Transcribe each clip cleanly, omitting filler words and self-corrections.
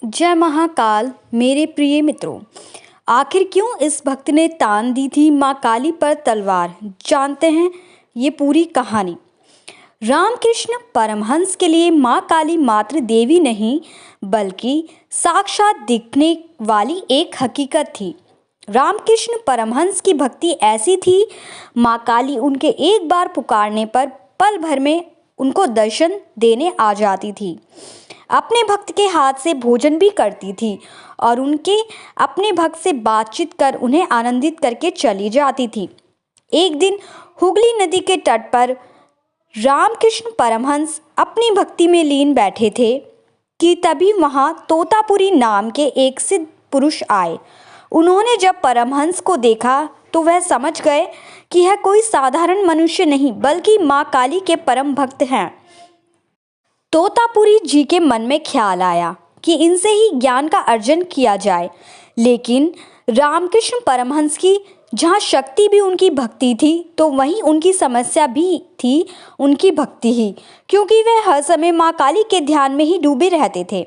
जय महाकाल मेरे प्रिय मित्रों। आखिर क्यों इस भक्त ने तान दी थी माँ काली पर तलवार, जानते हैं ये पूरी कहानी। रामकृष्ण परमहंस के लिए माँ काली मात्र देवी नहीं बल्कि साक्षात दिखने वाली एक हकीकत थी। रामकृष्ण परमहंस की भक्ति ऐसी थी, माँ काली उनके एक बार पुकारने पर पल भर में उनको दर्शन देने आ जाती थी। अपने भक्त के हाथ से भोजन भी करती थी और उनके अपने भक्त से बातचीत कर उन्हें आनंदित करके चली जाती थी। एक दिन हुगली नदी के तट पर रामकृष्ण परमहंस अपनी भक्ति में लीन बैठे थे कि तभी वहां तोतापुरी नाम के एक सिद्ध पुरुष आए। उन्होंने जब परमहंस को देखा तो वह समझ गए कि यह कोई साधारण मनुष्य नहीं बल्कि माँ काली के परम भक्त हैं। तोतापुरी जी के मन में ख्याल आया कि इनसे ही ज्ञान का अर्जन किया जाए, लेकिन रामकृष्ण परमहंस की जहाँ शक्ति भी उनकी भक्ति थी तो वहीं उनकी समस्या भी थी उनकी भक्ति ही, क्योंकि वे हर समय माँ काली के ध्यान में ही डूबे रहते थे।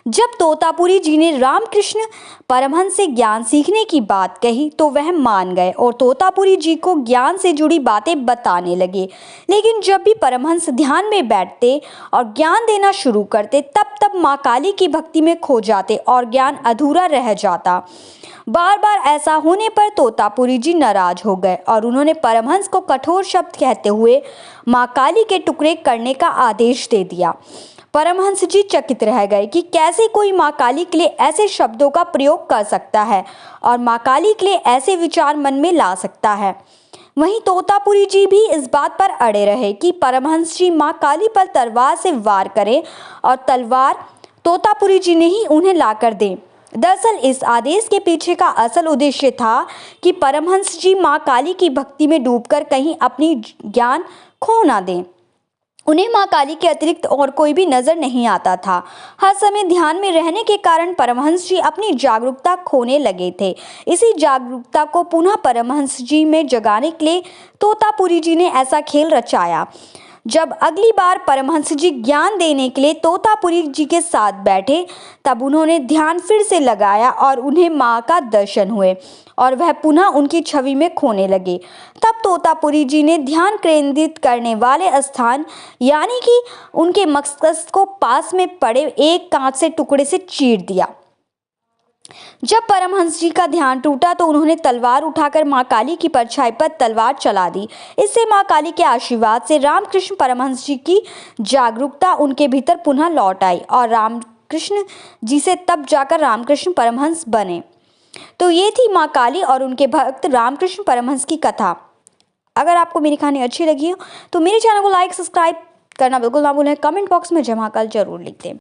जब तोतापुरी जी ने रामकृष्ण परमहंस से ज्ञान सीखने की बात कही तो वह मान गए और तोतापुरी जी को ज्ञान से जुड़ी बातें बताने लगे। लेकिन जब भी परमहंस ध्यान में बैठते और ज्ञान देना शुरू करते तब माँ काली की भक्ति में खो जाते और ज्ञान अधूरा रह जाता। बार बार ऐसा होने पर तोतापुरी जी नाराज हो गए और उन्होंने परमहंस को कठोर शब्द कहते हुए माँ काली के टुकड़े करने का आदेश दे दिया। परमहंस जी चकित रह गए कि कैसे कोई माँ काली के लिए ऐसे शब्दों का प्रयोग कर सकता है और माँ काली के लिए ऐसे विचार मन में ला सकता है। वहीं तोतापुरी जी भी इस बात पर अड़े रहे कि परमहंस जी माँ काली पर तलवार से वार करें और तलवार तोतापुरी जी ने ही उन्हें लाकर दें। दरअसल इस आदेश के पीछे का असल उद्देश्य था कि परमहंस जी माँ काली की भक्ति में डूबकर कहीं अपनी ज्ञान खो ना दें। उन्हें माँ काली के अतिरिक्त और कोई भी नजर नहीं आता था। हर समय ध्यान में रहने के कारण परमहंस जी अपनी जागरूकता खोने लगे थे। इसी जागरूकता को पुनः परमहंस जी में जगाने के लिए तोतापुरी जी ने ऐसा खेल रचाया। जब अगली बार परमहंस जी ज्ञान देने के लिए तोतापुरी जी के साथ बैठे तब उन्होंने ध्यान फिर से लगाया और उन्हें माँ का दर्शन हुए और वह पुनः उनकी छवि में खोने लगे। तब तोतापुरी जी ने ध्यान केंद्रित करने वाले स्थान यानी कि उनके मस्तिष्क को पास में पड़े एक कांच से टुकड़े से चीर दिया। जब परमहंस जी का ध्यान टूटा तो उन्होंने तलवार उठाकर माँ काली की परछाई पर तलवार चला दी। इससे माँ काली के आशीर्वाद से रामकृष्ण परमहंस जी की जागरूकता उनके भीतर पुनः लौट आई और रामकृष्ण जी से तब जाकर रामकृष्ण परमहंस बने। तो ये थी माँ काली और उनके भक्त रामकृष्ण परमहंस की कथा। अगर आपको मेरी कहानी अच्छी लगी हो तो मेरे चैनल को लाइक सब्सक्राइब करना बिल्कुल ना भूलें। कमेंट बॉक्स में जय महाकाल जरूर लिख दें।